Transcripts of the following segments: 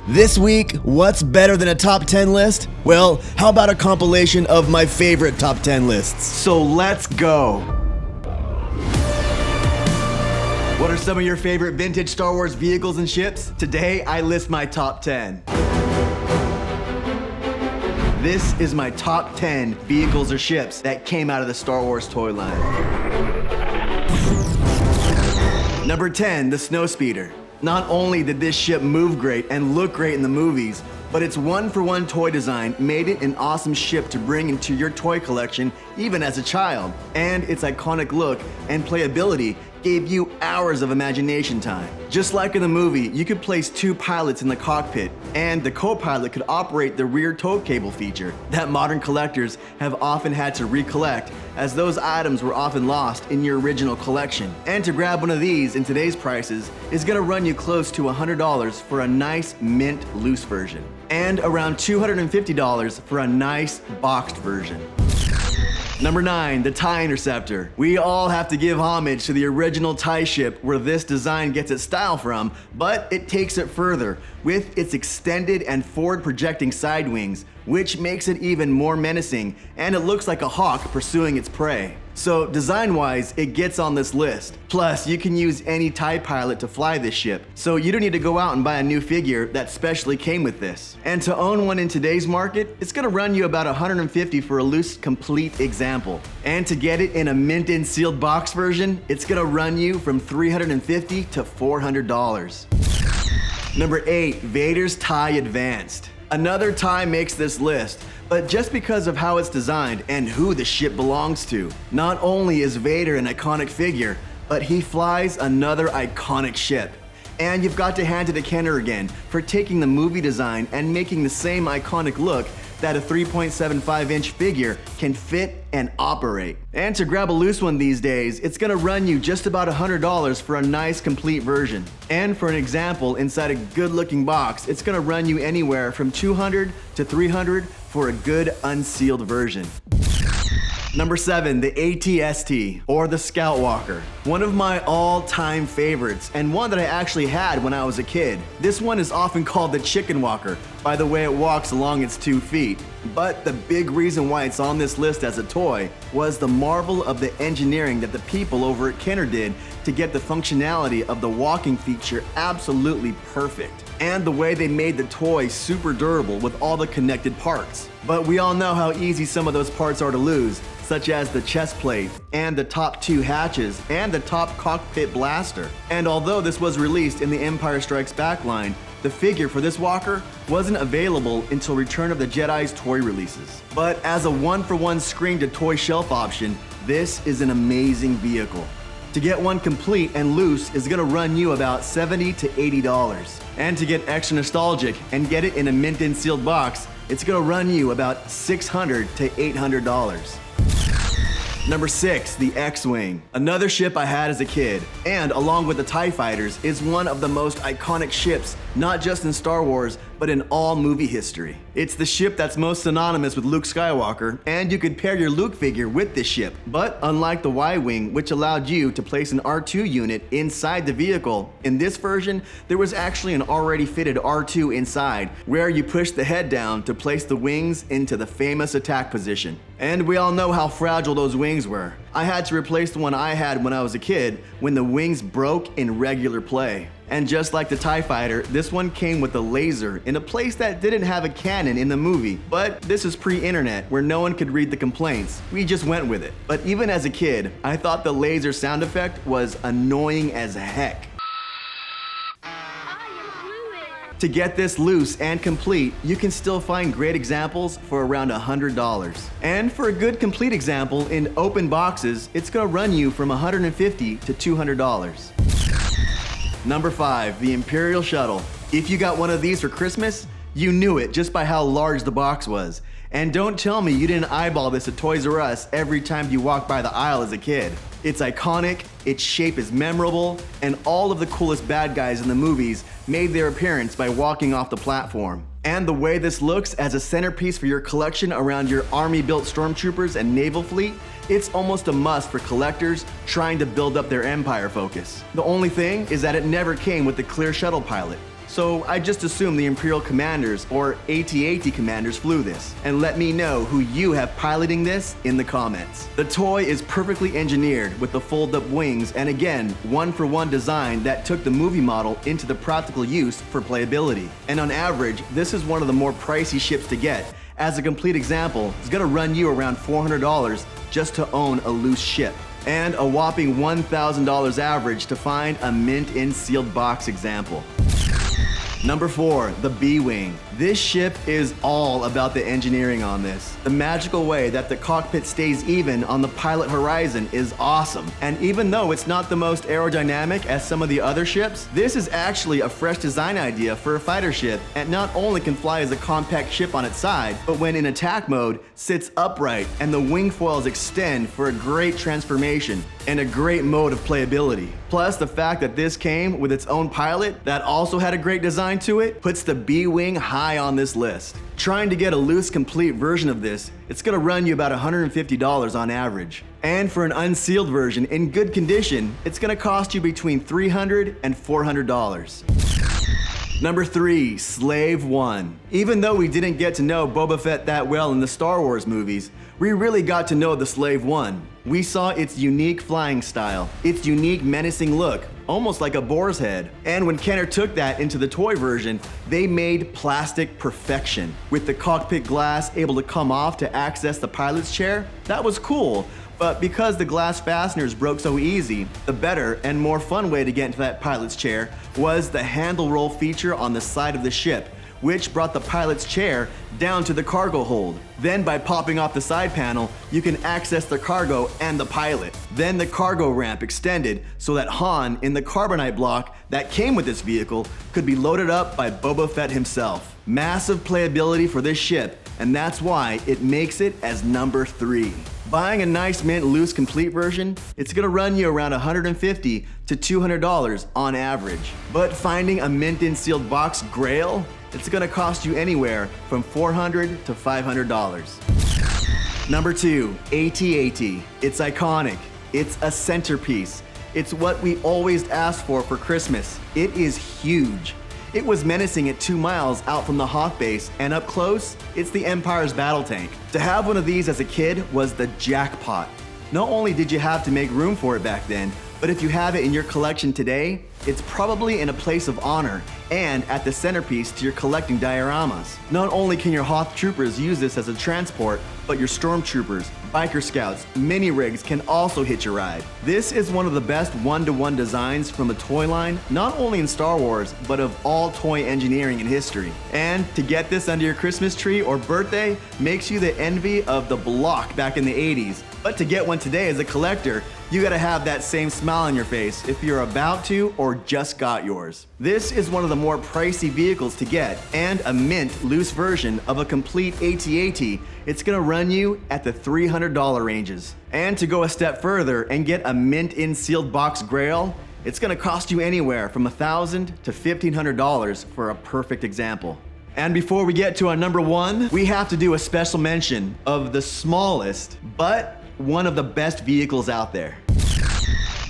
This week, what's better than a top 10 list? Well, how about a compilation of my favorite top 10 lists? So let's go. What are some of your favorite vintage Star Wars vehicles and ships? Today, I list my top 10. This is my top 10 vehicles or ships that came out of the Star Wars toy line. Number 10, the Snowspeeder. Not only did this ship move great and look great in the movies, but its one-for-one toy design made it an awesome ship to bring into your toy collection even as a child. And its iconic look and playability gave you hours of imagination time. Just like in the movie, you could place two pilots in the cockpit, and the co-pilot could operate the rear tow cable feature that modern collectors have often had to recollect, as those items were often lost in your original collection. And to grab one of these in today's prices is gonna run you close to $100 for a nice mint loose version, and around $250 for a nice boxed version. Number 9, the TIE Interceptor. We all have to give homage to the original TIE ship where this design gets its style from, but it takes it further with its extended and forward projecting side wings, which makes it even more menacing, and it looks like a hawk pursuing its prey. So design-wise, it gets on this list. Plus, you can use any TIE pilot to fly this ship, so you don't need to go out and buy a new figure that specially came with this. And to own one in today's market, it's gonna run you about $150 for a loose, complete example. And to get it in a mint and sealed box version, it's gonna run you from $350 to $400. Number 8, Vader's TIE Advanced. Another TIE makes this list, but just because of how it's designed and who the ship belongs to. Not only is Vader an iconic figure, but he flies another iconic ship. And you've got to hand it to Kenner again for taking the movie design and making the same iconic look that a 3.75-inch figure can fit and operate. And to grab a loose one these days, it's gonna run you just about $100 for a nice complete version. And for an example, inside a good-looking box, it's gonna run you anywhere from $200 to $300 for a good unsealed version. Number 7, the AT-ST, or the Scout Walker. One of my all-time favorites, and one that I actually had when I was a kid. This one is often called the Chicken Walker, by the way it walks along its 2 feet. But the big reason why it's on this list as a toy was the marvel of the engineering that the people over at Kenner did to get the functionality of the walking feature absolutely perfect, and the way they made the toy super durable with all the connected parts. But we all know how easy some of those parts are to lose, such as the chest plate, and the top 2 hatches, and the top cockpit blaster. And although this was released in the Empire Strikes Back line, the figure for this walker wasn't available until Return of the Jedi's toy releases. But as a one-for-one screen-to-toy shelf option, this is an amazing vehicle. To get one complete and loose is gonna run you about $70 to $80. And to get extra nostalgic and get it in a mint and sealed box, it's gonna run you about $600 to $800. Number 6, the X-Wing. Another ship I had as a kid, and along with the TIE Fighters, is one of the most iconic ships, not just in Star Wars, but in all movie history. It's the ship that's most synonymous with Luke Skywalker, and you could pair your Luke figure with this ship. But unlike the Y-Wing, which allowed you to place an R2 unit inside the vehicle, in this version, there was actually an already fitted R2 inside, where you push the head down to place the wings into the famous attack position. And we all know how fragile those wings were. I had to replace the one I had when I was a kid when the wings broke in regular play. And just like the TIE Fighter, this one came with a laser in a place that didn't have a cannon in the movie. But this is pre-internet where no one could read the complaints. We just went with it. But even as a kid, I thought the laser sound effect was annoying as heck. To get this loose and complete, you can still find great examples for around $100. And for a good complete example in open boxes, it's gonna run you from $150 to $200. Number 5, the Imperial Shuttle. If you got one of these for Christmas, you knew it just by how large the box was. And don't tell me you didn't eyeball this at Toys R Us every time you walked by the aisle as a kid. It's iconic, its shape is memorable, and all of the coolest bad guys in the movies made their appearance by walking off the platform. And the way this looks as a centerpiece for your collection around your army-built stormtroopers and naval fleet, it's almost a must for collectors trying to build up their Empire focus. The only thing is that it never came with the clear shuttle pilot. so I just assume the Imperial Commanders or AT-AT Commanders flew this. And let me know who you have piloting this in the comments. The toy is perfectly engineered with the fold-up wings and again, one-for-one design that took the movie model into the practical use for playability. And on average, this is one of the more pricey ships to get. As a complete example, it's gonna run you around $400 just to own a loose ship. And a whopping $1,000 average to find a mint in sealed box example. Number 4, the B-Wing. This ship is all about the engineering on this. The magical way that the cockpit stays even on the pilot horizon is awesome. And even though it's not the most aerodynamic as some of the other ships, this is actually a fresh design idea for a fighter ship and not only can fly as a compact ship on its side, but when in attack mode, sits upright and the wing foils extend for a great transformation and a great mode of playability. Plus, the fact that this came with its own pilot that also had a great design to it puts the B-Wing high on this list. Trying to get a loose, complete version of this, it's gonna run you about $150 on average. And for an unsealed version in good condition, it's gonna cost you between $300 and $400. Number 3, Slave 1. Even though we didn't get to know Boba Fett that well in the Star Wars movies, we really got to know the Slave 1. We saw its unique flying style, its unique menacing look, almost like a boar's head. And when Kenner took that into the toy version, they made plastic perfection. With the cockpit glass able to come off to access the pilot's chair, that was cool. But because the glass fasteners broke so easy, the better and more fun way to get into that pilot's chair was the handle roll feature on the side of the ship, which brought the pilot's chair down to the cargo hold. Then by popping off the side panel, you can access the cargo and the pilot. Then the cargo ramp extended so that Han in the carbonite block that came with this vehicle could be loaded up by Boba Fett himself. Massive playability for this ship, and that's why it makes it as number 3. Buying a nice mint loose complete version, it's gonna run you around $150 to $200 on average. But finding a mint in sealed box grail, it's gonna cost you anywhere from $400 to $500. Number 2, AT-AT. It's iconic. It's a centerpiece. It's what we always ask for Christmas. It is huge. It was menacing at 2 miles out from the Hoth base, and up close, it's the Empire's battle tank. To have one of these as a kid was the jackpot. Not only did you have to make room for it back then, but if you have it in your collection today, it's probably in a place of honor and at the centerpiece to your collecting dioramas. Not only can your Hoth troopers use this as a transport, but your stormtroopers, biker scouts, mini rigs can also hitch a ride. This is one of the best one-to-one designs from the toy line, not only in Star Wars, but of all toy engineering in history. And to get this under your Christmas tree or birthday makes you the envy of the block back in the 80s. But to get one today as a collector, you gotta have that same smile on your face if you're about to or just got yours. This is one of the more pricey vehicles to get, and a mint loose version of a complete AT-AT, it's gonna run you at the $300 ranges. And to go a step further and get a mint in sealed box grail, it's gonna cost you anywhere from $1,000 to $1,500 for a perfect example. And before we get to our number 1, we have to do a special mention of the smallest, but one of the best vehicles out there.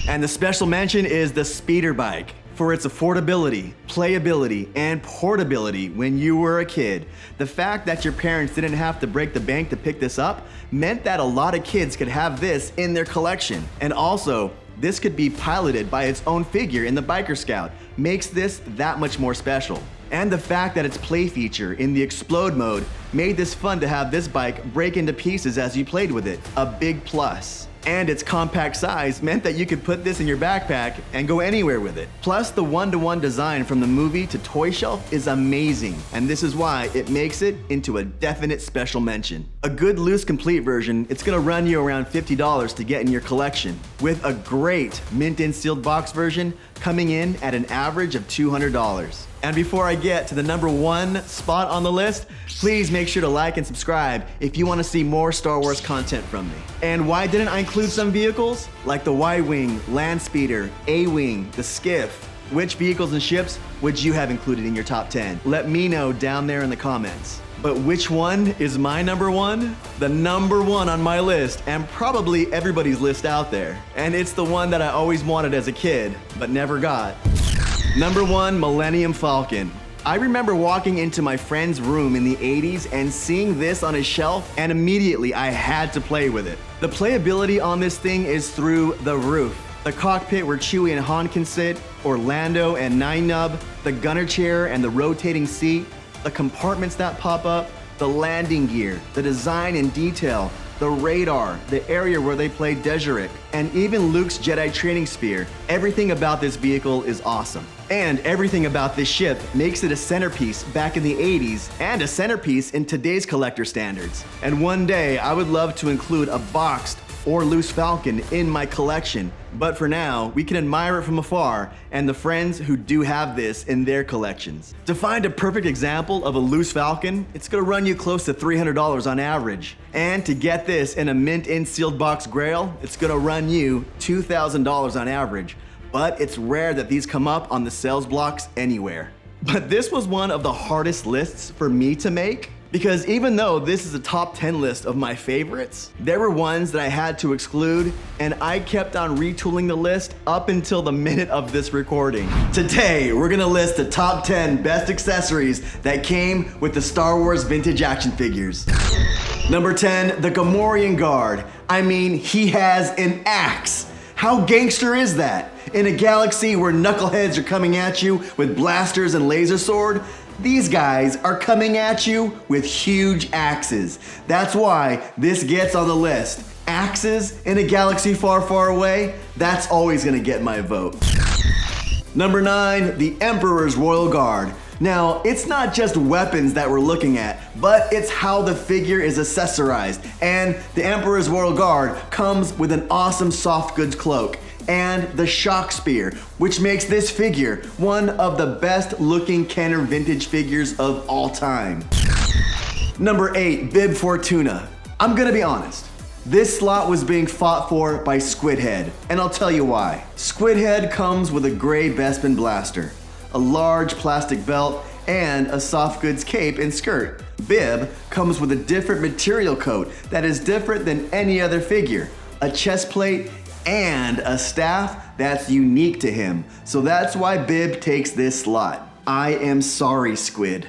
And the special mention is the speeder bike. For its affordability, playability, and portability when you were a kid. The fact that your parents didn't have to break the bank to pick this up meant that a lot of kids could have this in their collection. And also, this could be piloted by its own figure in the Biker Scout, makes this that much more special. And the fact that its play feature in the explode mode made this fun to have this bike break into pieces as you played with it, a big plus. And its compact size meant that you could put this in your backpack and go anywhere with it. Plus, the one-to-one design from the movie to toy shelf is amazing, and this is why it makes it into a definite special mention. A good loose complete version, it's gonna run you around $50 to get in your collection, with a great mint in sealed box version coming in at an average of $200. And before I get to the number 1 spot on the list, please make sure to like and subscribe if you want to see more Star Wars content from me. And why didn't I include some vehicles? Like the Y-Wing, Land Speeder, A-Wing, the Skiff. Which vehicles and ships would you have included in your top 10? Let me know down there in the comments. But which one is my number 1? The number 1 on my list, and probably everybody's list out there. And it's the one that I always wanted as a kid, but never got. Number 1, Millennium Falcon. I remember walking into my friend's room in the 80s and seeing this on his shelf, and immediately I had to play with it. The playability on this thing is through the roof. The cockpit where Chewie and Han can sit, Orlando and Nine Nub, the gunner chair and the rotating seat, the compartments that pop up, the landing gear, the design and detail, the radar, the area where they play Deseret, and even Luke's Jedi training spear. Everything about this vehicle is awesome. And everything about this ship makes it a centerpiece back in the 80s and a centerpiece in today's collector standards. And one day, I would love to include a boxed or loose Falcon in my collection. But for now, we can admire it from afar and the friends who do have this in their collections. To find a perfect example of a loose Falcon, it's gonna run you close to $300 on average. And to get this in a mint-in sealed box grail, it's gonna run you $2,000 on average. But it's rare that these come up on the sales blocks anywhere. But this was one of the hardest lists for me to make, because even though this is a top 10 list of my favorites, there were ones that I had to exclude, and I kept on retooling the list up until the minute of this recording. Today, we're gonna list the top 10 best accessories that came with the Star Wars vintage action figures. Number 10, the Gamorrean Guard. I mean, he has an axe. How gangster is that? In a galaxy where knuckleheads are coming at you with blasters and laser sword, these guys are coming at you with huge axes. That's why this gets on the list. Axes in a galaxy far, far away, that's always gonna get my vote. Number 9, the Emperor's Royal Guard. Now, it's not just weapons that we're looking at, but it's how the figure is accessorized. And the Emperor's Royal Guard comes with an awesome soft goods cloak and the shock spear, which makes this figure one of the best looking Kenner vintage figures of all time. Number 8, Bib Fortuna. I'm gonna be honest. This slot was being fought for by Squidhead, and I'll tell you why. Squidhead comes with a gray Bespin blaster, a large plastic belt, and a soft goods cape and skirt. Bib comes with a different material coat that is different than any other figure, a chest plate, and a staff that's unique to him. So that's why Bib takes this slot. I am sorry, Squid.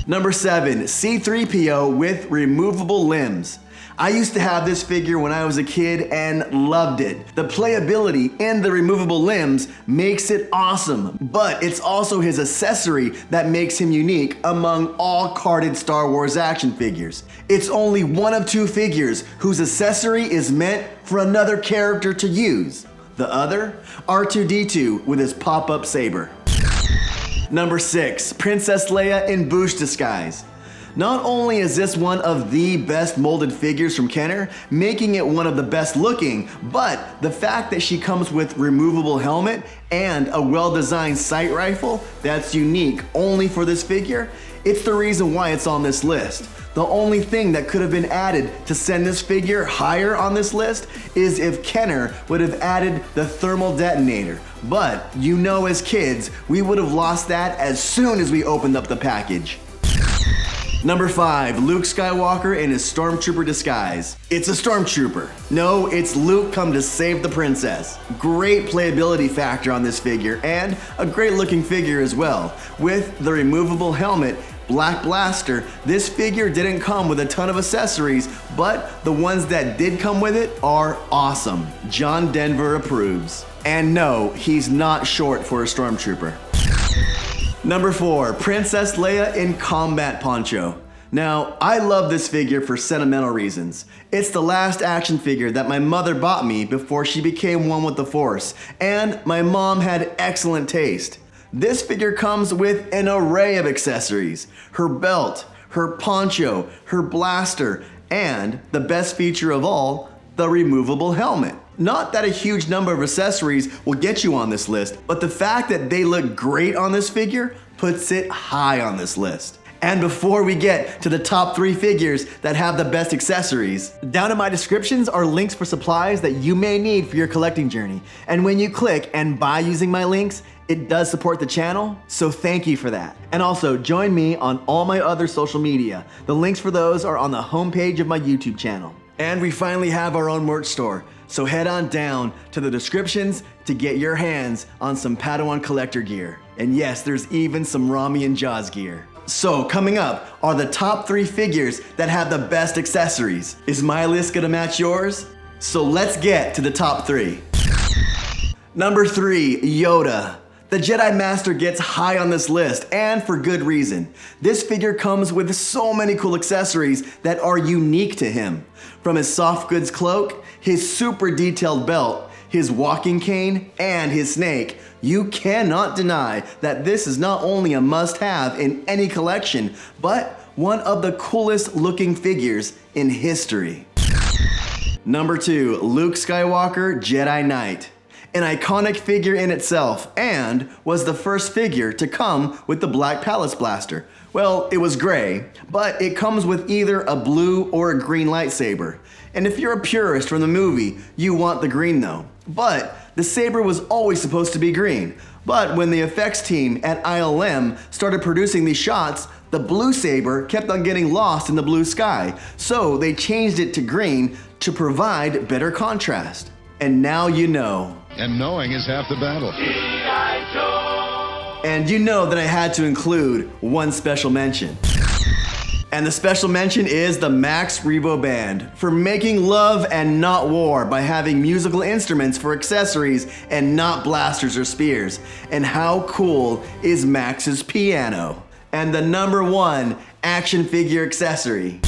Number 7, C-3PO with removable limbs. I used to have this figure when I was a kid and loved it. The playability in the removable limbs makes it awesome, but it's also his accessory that makes him unique among all carded Star Wars action figures. It's only one of 2 figures whose accessory is meant for another character to use. The other, R2-D2 with his pop-up saber. Number 6, Princess Leia in Bouche disguise. Not only is this one of the best molded figures from Kenner, making it one of the best looking, but the fact that she comes with removable helmet and a well-designed sight rifle that's unique only for this figure, it's the reason why it's on this list. The only thing that could have been added to send this figure higher on this list is if Kenner would have added the thermal detonator. But you know, as kids, we would have lost that as soon as we opened up the package. Number 5, Luke Skywalker in his Stormtrooper disguise. It's a Stormtrooper. No, it's Luke come to save the princess. Great playability factor on this figure, and a great looking figure as well. With the removable helmet, black blaster, this figure didn't come with a ton of accessories, but the ones that did come with it are awesome. John Denver approves. And no, he's not short for a Stormtrooper. Number 4, Princess Leia in combat poncho. Now, I love this figure for sentimental reasons. It's the last action figure that my mother bought me before she became one with the Force, and my mom had excellent taste. This figure comes with an array of accessories: her belt, her poncho, her blaster, and the best feature of all, the removable helmet. Not that a huge number of accessories will get you on this list, but the fact that they look great on this figure puts it high on this list. And before we get to the top 3 figures that have the best accessories, down in my descriptions are links for supplies that you may need for your collecting journey. And when you click and buy using my links, it does support the channel, so thank you for that. And also join me on all my other social media. The links for those are on the homepage of my YouTube channel. And we finally have our own merch store. So head on down to the descriptions to get your hands on some Padawan collector gear. And yes, there's even some Rami and Jaws gear. So coming up are the top 3 figures that have the best accessories. Is my list gonna match yours? So let's get to the top 3. Number 3, Yoda. The Jedi Master gets high on this list, and for good reason. This figure comes with so many cool accessories that are unique to him. From his soft goods cloak, his super detailed belt, his walking cane, and his snake, you cannot deny that this is not only a must-have in any collection, but one of the coolest looking figures in history. Number 2, Luke Skywalker, Jedi Knight. An iconic figure in itself, and was the first figure to come with the Black Palace Blaster. Well, it was gray, but it comes with either a blue or a green lightsaber. And if you're a purist from the movie, you want the green though. But the saber was always supposed to be green. But when the effects team at ILM started producing these shots, the blue saber kept on getting lost in the blue sky. So they changed it to green to provide better contrast. And now you know. And knowing is half the battle. And you know that I had to include one special mention. And the special mention is the Max Rebo Band for making love and not war by having musical instruments for accessories and not blasters or spears. And how cool is Max's piano? And the number 1 action figure accessory.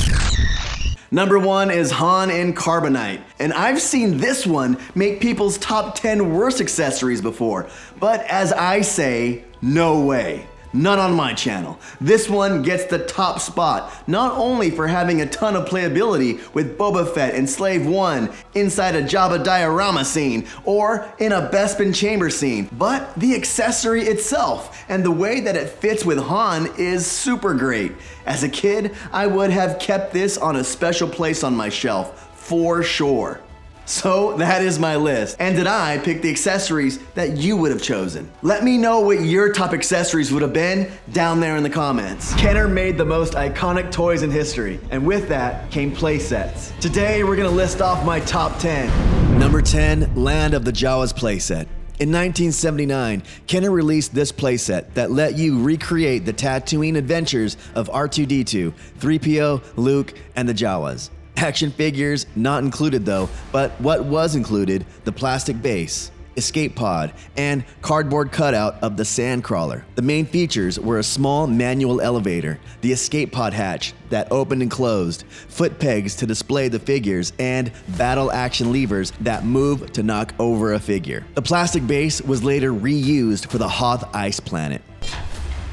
Number 1 is Han in Carbonite, and I've seen this one make people's top 10 worst accessories before, but as I say, no way. None on my channel. This one gets the top spot, not only for having a ton of playability with Boba Fett and Slave 1 inside a Jabba diorama scene, or in a Bespin chamber scene, but the accessory itself and the way that it fits with Han is super great. As a kid, I would have kept this on a special place on my shelf, for sure. So that is my list. And did I pick the accessories that you would have chosen? Let me know what your top accessories would have been down there in the comments. Kenner made the most iconic toys in history, and with that came playsets. Today we're gonna list off my top 10. Number 10, Land of the Jawas playset. In 1979, Kenner released this playset that let you recreate the Tatooine adventures of R2-D2, 3PO, Luke, and the Jawas. Action figures not included though, but what was included, the plastic base, escape pod, and cardboard cutout of the Sandcrawler. The main features were a small manual elevator, the escape pod hatch that opened and closed, foot pegs to display the figures, and battle action levers that move to knock over a figure. The plastic base was later reused for the Hoth ice planet.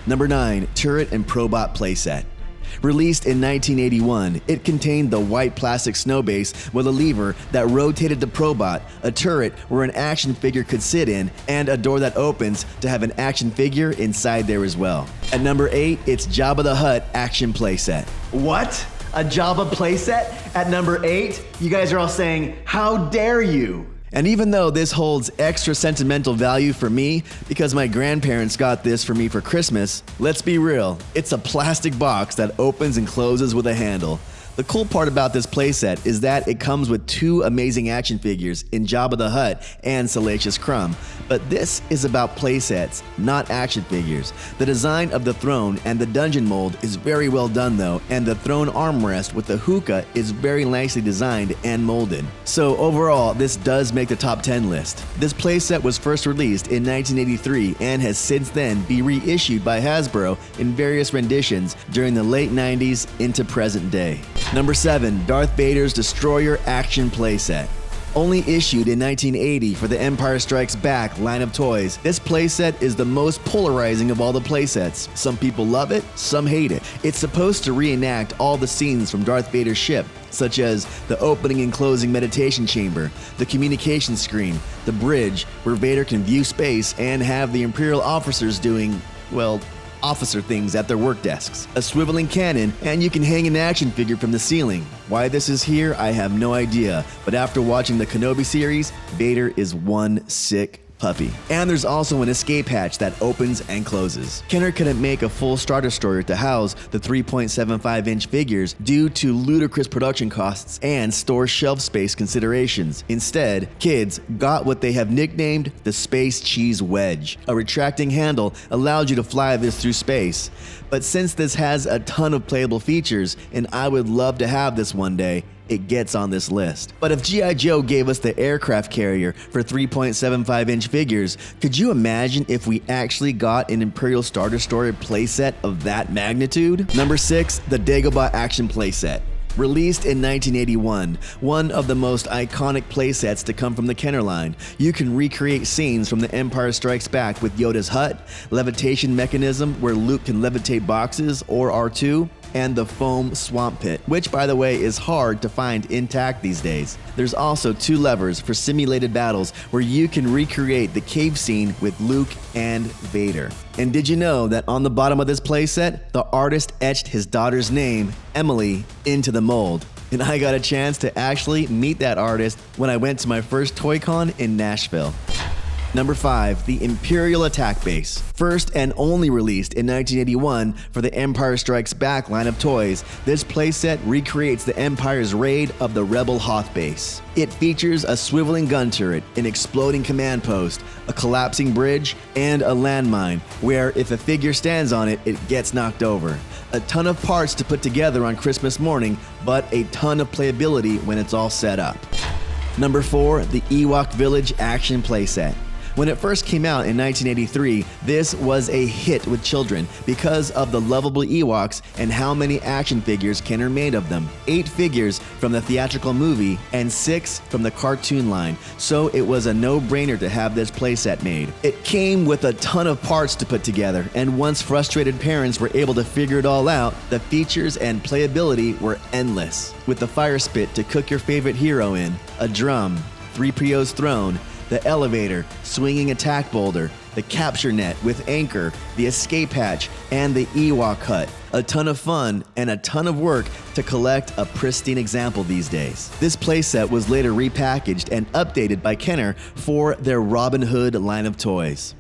Number 9, Turret and Probot playset. Released in 1981, it contained the white plastic snow base with a lever that rotated the Probot, a turret where an action figure could sit in, and a door that opens to have an action figure inside there as well. At number 8, it's Jabba the Hutt action playset. What? A Jabba playset at number 8? You guys are all saying, how dare you? And even though this holds extra sentimental value for me because my grandparents got this for me for Christmas, let's be real, it's a plastic box that opens and closes with a handle. The cool part about this playset is that it comes with 2 amazing action figures in Jabba the Hutt and Salacious Crumb. But this is about playsets, not action figures. The design of the throne and the dungeon mold is very well done though, and the throne armrest with the hookah is very nicely designed and molded. So overall, this does make the top 10 list. This playset was first released in 1983 and has since then been reissued by Hasbro in various renditions during the late 90s into present day. Number 7, Darth Vader's Destroyer action playset. Only issued in 1980 for the Empire Strikes Back line of toys, this playset is the most polarizing of all the playsets. Some people love it, some hate it. It's supposed to reenact all the scenes from Darth Vader's ship, such as the opening and closing meditation chamber, the communication screen, the bridge where Vader can view space and have the Imperial officers doing, well, officer things at their work desks, a swiveling cannon, and you can hang an action figure from the ceiling. Why this is here, I have no idea, but after watching the Kenobi series, Vader is one sick puppy. And there's also an escape hatch that opens and closes. Kenner couldn't make a full Star Destroyer to house the 3.75-inch figures due to ludicrous production costs and store shelf space considerations. Instead, kids got what they have nicknamed the Space Cheese Wedge. A retracting handle allowed you to fly this through space. But since this has a ton of playable features, and I would love to have this one day, it gets on this list. But if G.I. Joe gave us the aircraft carrier for 3.75-inch figures, could you imagine if we actually got an Imperial Star Destroyer playset of that magnitude? Number 6, the Dagobah Action Playset. Released in 1981, one of the most iconic playsets to come from the Kenner line, you can recreate scenes from The Empire Strikes Back with Yoda's hut, levitation mechanism where Luke can levitate boxes or R2, and the foam swamp pit, which by the way is hard to find intact these days. There's also 2 levers for simulated battles where you can recreate the cave scene with Luke and Vader. And did you know that on the bottom of this playset, the artist etched his daughter's name, Emily, into the mold? And I got a chance to actually meet that artist when I went to my first Toy-Con in Nashville. Number 5, the Imperial Attack Base. First and only released in 1981 for the Empire Strikes Back line of toys, this playset recreates the Empire's raid of the Rebel Hoth base. It features a swiveling gun turret, an exploding command post, a collapsing bridge, and a landmine, where if a figure stands on it, it gets knocked over. A ton of parts to put together on Christmas morning, but a ton of playability when it's all set up. Number 4, the Ewok Village Action Playset. When it first came out in 1983, this was a hit with children because of the lovable Ewoks and how many action figures Kenner made of them. 8 figures from the theatrical movie and 6 from the cartoon line, so it was a no-brainer to have this playset made. It came with a ton of parts to put together, and once frustrated parents were able to figure it all out, the features and playability were endless. With the fire spit to cook your favorite hero in, a drum, 3PO's throne, the elevator, swinging attack boulder, the capture net with anchor, the escape hatch, and the Ewok hut. A ton of fun and a ton of work to collect a pristine example these days. This playset was later repackaged and updated by Kenner for their Robin Hood line of toys.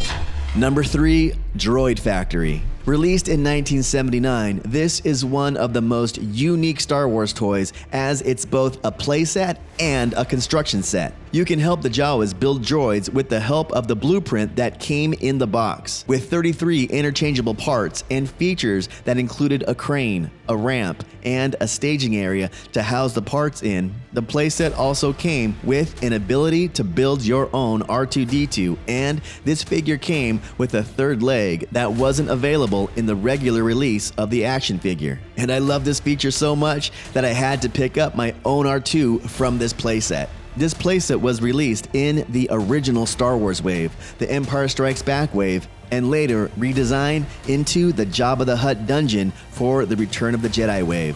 Number 3, Droid Factory. Released in 1979, this is one of the most unique Star Wars toys as it's both a playset and a construction set. You can help the Jawas build droids with the help of the blueprint that came in the box, with 33 interchangeable parts and features that included a crane, a ramp, and a staging area to house the parts in. The playset also came with an ability to build your own R2-D2, and this figure came with a third leg that wasn't available in the regular release of the action figure. And I love this feature so much that I had to pick up my own R2 from this playset. This playset was released in the original Star Wars wave, the Empire Strikes Back wave, and later redesigned into the Jabba the Hutt dungeon for the Return of the Jedi wave.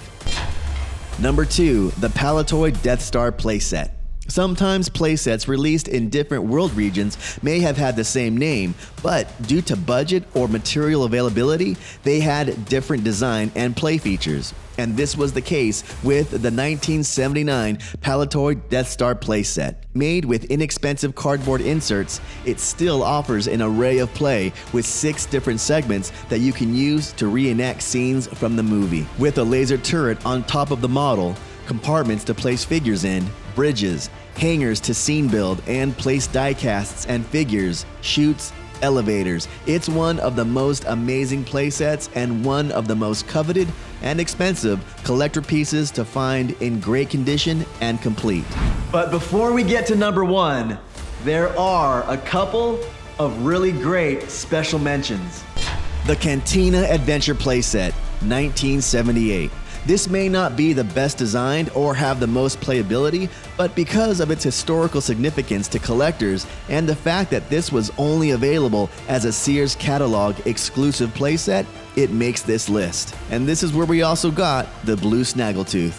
Number 2, the Palatoy Death Star playset. Sometimes playsets released in different world regions may have had the same name, but due to budget or material availability, they had different design and play features. And this was the case with the 1979 Palatoy Death Star playset. Made with inexpensive cardboard inserts, it still offers an array of play with 6 different segments that you can use to reenact scenes from the movie. With a laser turret on top of the model, compartments to place figures in, bridges, hangers to scene build and place die casts and figures, chutes, elevators. It's one of the most amazing playsets and one of the most coveted and expensive collector pieces to find in great condition and complete. But before we get to number 1, there are a couple of really great special mentions. The Cantina Adventure playset, 1978. This may not be the best designed or have the most playability, but because of its historical significance to collectors and the fact that this was only available as a Sears catalog exclusive playset, it makes this list. And this is where we also got the blue snaggletooth.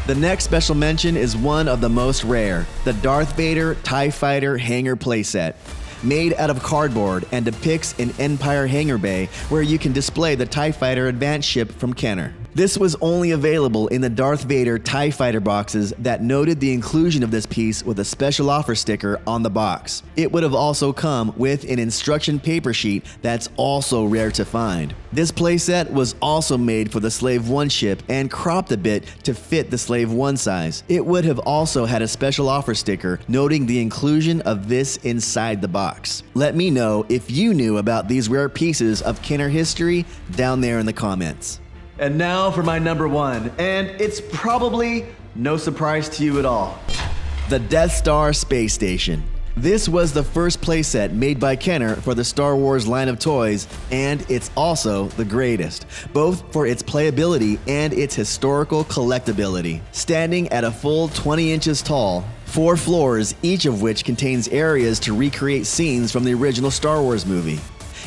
The next special mention is one of the most rare, the Darth Vader TIE Fighter Hangar playset. Made out of cardboard and depicts an Empire hangar bay where you can display the TIE Fighter advanced ship from Kenner. This was only available in the Darth Vader TIE Fighter boxes that noted the inclusion of this piece with a special offer sticker on the box. It would have also come with an instruction paper sheet that's also rare to find. This playset was also made for the Slave 1 ship and cropped a bit to fit the Slave 1 size. It would have also had a special offer sticker noting the inclusion of this inside the box. Let me know if you knew about these rare pieces of Kenner history down there in the comments. And now for my number 1, and it's probably no surprise to you at all. The Death Star Space Station. This was the first playset made by Kenner for the Star Wars line of toys, and it's also the greatest, both for its playability and its historical collectability. Standing at a full 20 inches tall, 4 floors, each of which contains areas to recreate scenes from the original Star Wars movie.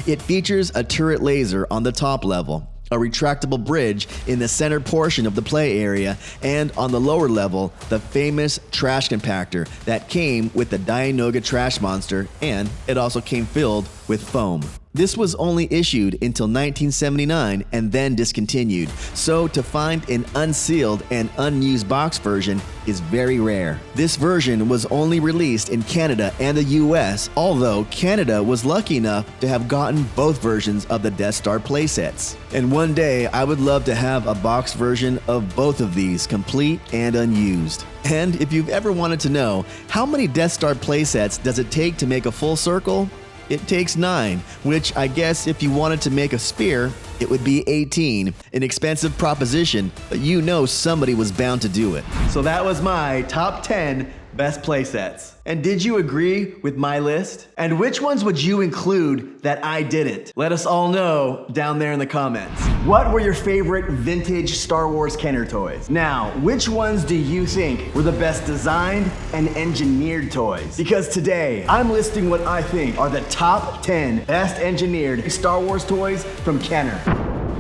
It features a turret laser on the top level, a retractable bridge in the center portion of the play area, and on the lower level, the famous trash compactor that came with the Dianoga trash monster, and it also came filled with foam. This was only issued until 1979 and then discontinued, so to find an unsealed and unused box version is very rare. This version was only released in Canada and the US, although Canada was lucky enough to have gotten both versions of the Death Star playsets. And one day I would love to have a box version of both of these, complete and unused. And if you've ever wanted to know how many Death Star playsets does it take to make a full circle, it takes 9, which I guess if you wanted to make a sphere, it would be 18. An expensive proposition, but you know somebody was bound to do it. So that was my top 10 best playsets. And did you agree with my list? And which ones would you include that I didn't? Let us all know down there in the comments. What were your favorite vintage Star Wars Kenner toys? Now, which ones do you think were the best designed and engineered toys? Because today, I'm listing what I think are the top 10 best engineered Star Wars toys from Kenner.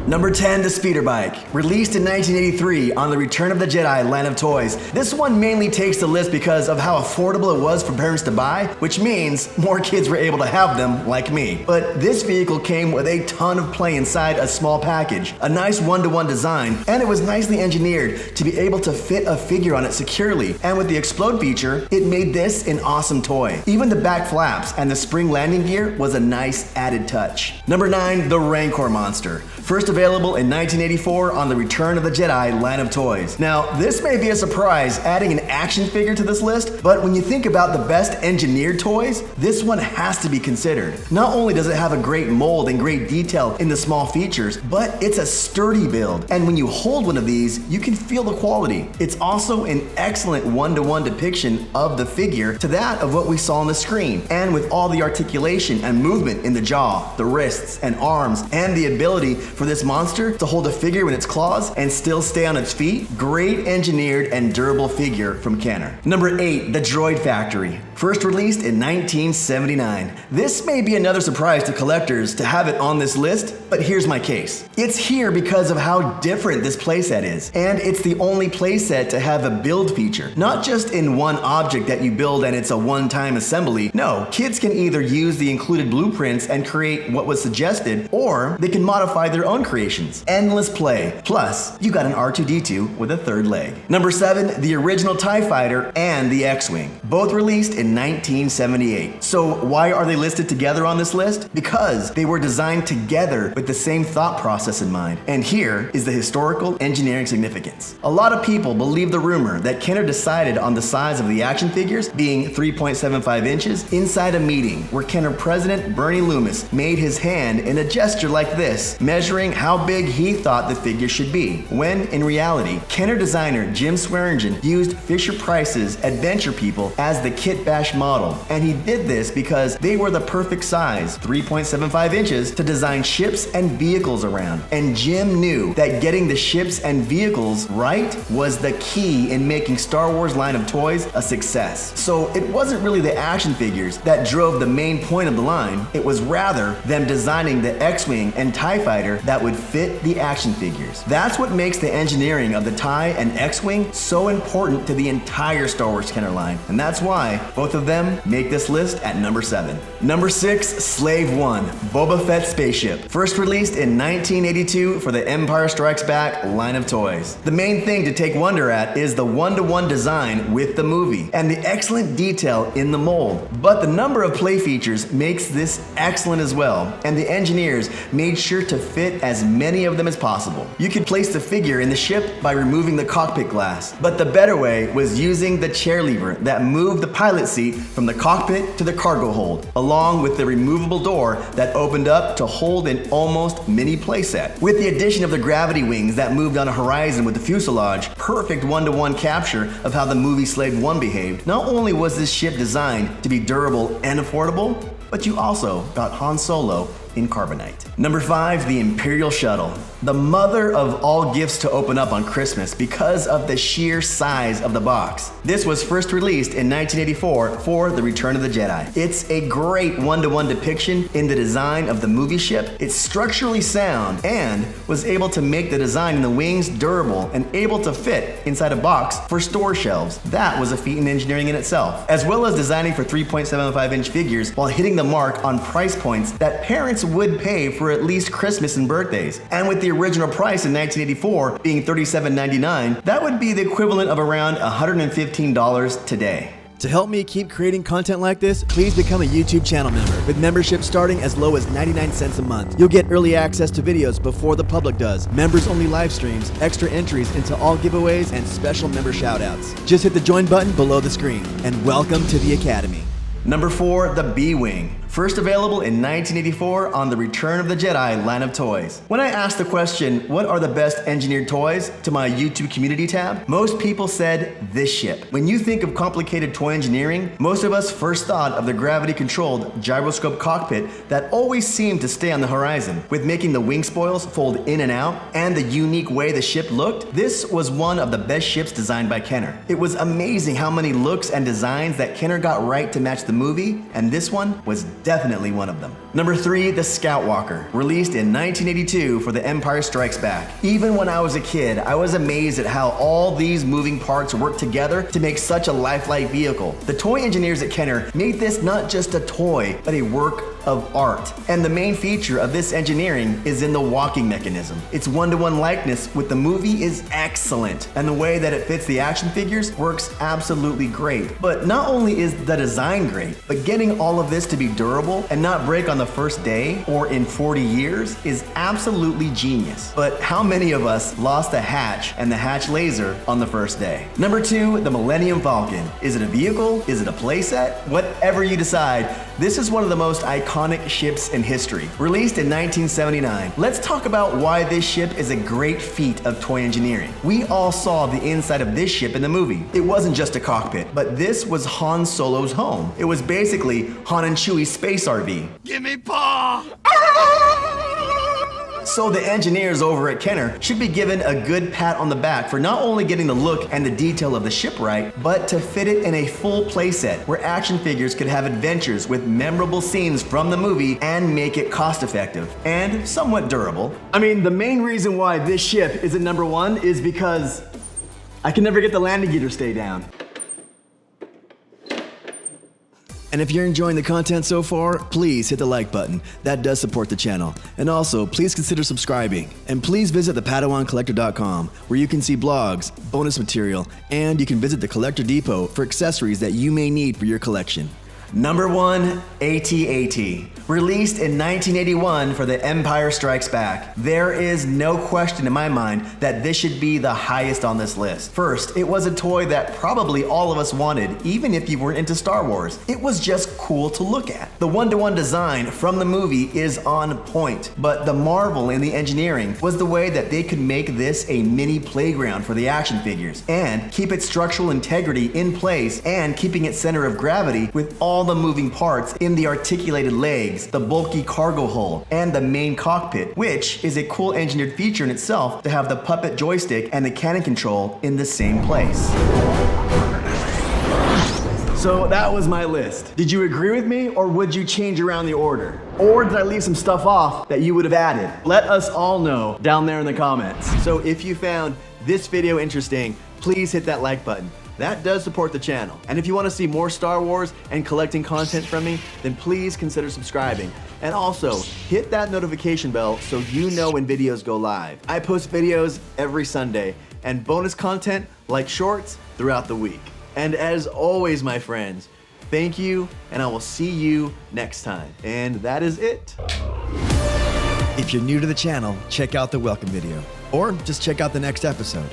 Number 10, the speeder bike. Released in 1983 on the Return of the Jedi line of toys. This one mainly takes the list because of how affordable it was for parents to buy, which means more kids were able to have them like me. But this vehicle came with a ton of play inside a small package, a nice one-to-one design, and it was nicely engineered to be able to fit a figure on it securely. And with the explode feature, it made this an awesome toy. Even the back flaps and the spring landing gear was a nice added touch. Number 9, the Rancor monster. First available in 1984 on the Return of the Jedi line of toys. Now, this may be a surprise adding an action figure to this list, but when you think about the best engineered toys, this one has to be considered. Not only does it have a great mold and great detail in the small features, but it's a sturdy build, and when you hold one of these, you can feel the quality. It's also an excellent one-to-one depiction of the figure to that of what we saw on the screen, and with all the articulation and movement in the jaw, the wrists and arms, and the ability for this monster to hold a figure in its claws and still stay on its feet, great engineered and durable figure from Kenner. Number 8, the Droid Factory. First released in 1979. This may be another surprise to collectors to have it on this list, but here's my case. It's here because of how different this playset is, and it's the only playset to have a build feature. Not just in one object that you build and it's a one-time assembly. No, kids can either use the included blueprints and create what was suggested, or they can modify their own creations. Endless play. Plus, you got an R2-D2 with a third leg. Number 7, the original TIE Fighter and the X-Wing. Both released in 1978. So why are they listed together on this list? Because they were designed together with the same thought process in mind. And here is the historical engineering significance. A lot of people believe the rumor that Kenner decided on the size of the action figures being 3.75 inches inside a meeting where Kenner President Bernie Loomis made his hand in a gesture like this, measuring how big he thought the figure should be, when in reality, Kenner designer Jim Swearingen used Fisher-Price's Adventure People as the kit bash model, and he did this because they were the perfect size, 3.75 inches, to design ships and vehicles around. And Jim knew that getting the ships and vehicles right was the key in making Star Wars line of toys a success. So it wasn't really the action figures that drove the main point of the line, it was rather them designing the X-Wing and TIE Fighter that would fit the action figures. That's what makes the engineering of the TIE and X-Wing so important to the the entire Star Wars Kenner line, and that's why both of them make this list at number 7. Number 6, Slave One, Boba Fett spaceship. First released in 1982 for the Empire Strikes Back line of toys. The main thing to take wonder at is the one-to-one design with the movie and the excellent detail in the mold. But the number of play features makes this excellent as well, and the engineers made sure to fit as many of them as possible. You could place the figure in the ship by removing the cockpit glass, but the better way was using the chair lever that moved the pilot seat from the cockpit to the cargo hold, along with the removable door that opened up to hold an almost mini playset. With the addition of the gravity wings that moved on a horizon with the fuselage, perfect one-to-one capture of how the movie Slave One behaved. Not only was this ship designed to be durable and affordable, but you also got Han Solo in carbonite. Number 5, the Imperial Shuttle. The mother of all gifts to open up on Christmas because of the sheer size of the box. This was first released in 1984 for The Return of the Jedi. It's a great one-to-one depiction in the design of the movie ship. It's structurally sound and was able to make the design in the wings durable and able to fit inside a box for store shelves. That was a feat in engineering in itself, as well as designing for 3.75-inch figures while hitting the mark on price points that parents would pay for at least Christmas and birthdays. And with the original price in 1984 being $37.99, that would be the equivalent of around $115 today. To help me keep creating content like this, please become a YouTube channel member. With membership starting as low as 99 cents a month, you'll get early access to videos before the public does, members-only live streams, extra entries into all giveaways, and special member shoutouts. Just hit the join button below the screen, and welcome to the Academy. Number 4, the B-Wing. First available in 1984 on the Return of the Jedi line of toys. When I asked the question, what are the best engineered toys, to my YouTube community tab, most people said this ship. When you think of complicated toy engineering, most of us first thought of the gravity-controlled gyroscope cockpit that always seemed to stay on the horizon. With making the wing spoils fold in and out, and the unique way the ship looked, this was one of the best ships designed by Kenner. It was amazing how many looks and designs that Kenner got right to match the movie, and this one was definitely one of them. Number 3, the Scout Walker, released in 1982 for The Empire Strikes Back. Even when I was a kid, I was amazed at how all these moving parts work together to make such a lifelike vehicle. The toy engineers at Kenner made this not just a toy, but a work of art. And the main feature of this engineering is in the walking mechanism. Its one-to-one likeness with the movie is excellent, and the way that it fits the action figures works absolutely great. But not only is the design great, but getting all of this to be durable and not break on the first day or in 40 years is absolutely genius. But how many of us lost the hatch and the hatch laser on the first day? Number 2, the Millennium Falcon. Is it a vehicle? Is it a playset? Whatever you decide, this is one of the most iconic ships in history. Released in 1979. Let's talk about why this ship is a great feat of toy engineering. We all saw the inside of this ship in the movie. It wasn't just a cockpit, but this was Han Solo's home. It was basically Han and Chewie's space RV. Gimme paw! So the engineers over at Kenner should be given a good pat on the back for not only getting the look and the detail of the ship right, but to fit it in a full playset where action figures could have adventures with memorable scenes from the movie and make it cost effective and somewhat durable. I mean, the main reason why this ship is at number 1 is because I can never get the landing gear to stay down. And if you're enjoying the content so far, please hit the like button. That does support the channel. And also, please consider subscribing. And please visit thepadawancollector.com, where you can see blogs, bonus material, and you can visit the Collector Depot for accessories that you may need for your collection. Number 1, AT-AT. Released in 1981 for The Empire Strikes Back. There is no question in my mind that this should be the highest on this list. First, it was a toy that probably all of us wanted, even if you weren't into Star Wars. It was just cool to look at. The one-to-one design from the movie is on point, but the marvel in the engineering was the way that they could make this a mini playground for the action figures and keep its structural integrity in place and keeping its center of gravity with all the moving parts in the articulated legs, the bulky cargo hull, and the main cockpit, which is a cool engineered feature in itself to have the puppet joystick and the cannon control in the same place. So that was my list. Did you agree with me, or would you change around the order? Or did I leave some stuff off that you would have added? Let us all know down there in the comments. So if you found this video interesting, please hit that like button. That does support the channel. And if you want to see more Star Wars and collecting content from me, then please consider subscribing. And also, hit that notification bell so you know when videos go live. I post videos every Sunday and bonus content like shorts throughout the week. And as always, my friends, thank you, and I will see you next time. And that is it. If you're new to the channel, check out the welcome video, or just check out the next episode.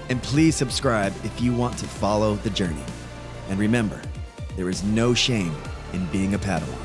And please subscribe if you want to follow the journey. And remember, there is no shame in being a Padawan.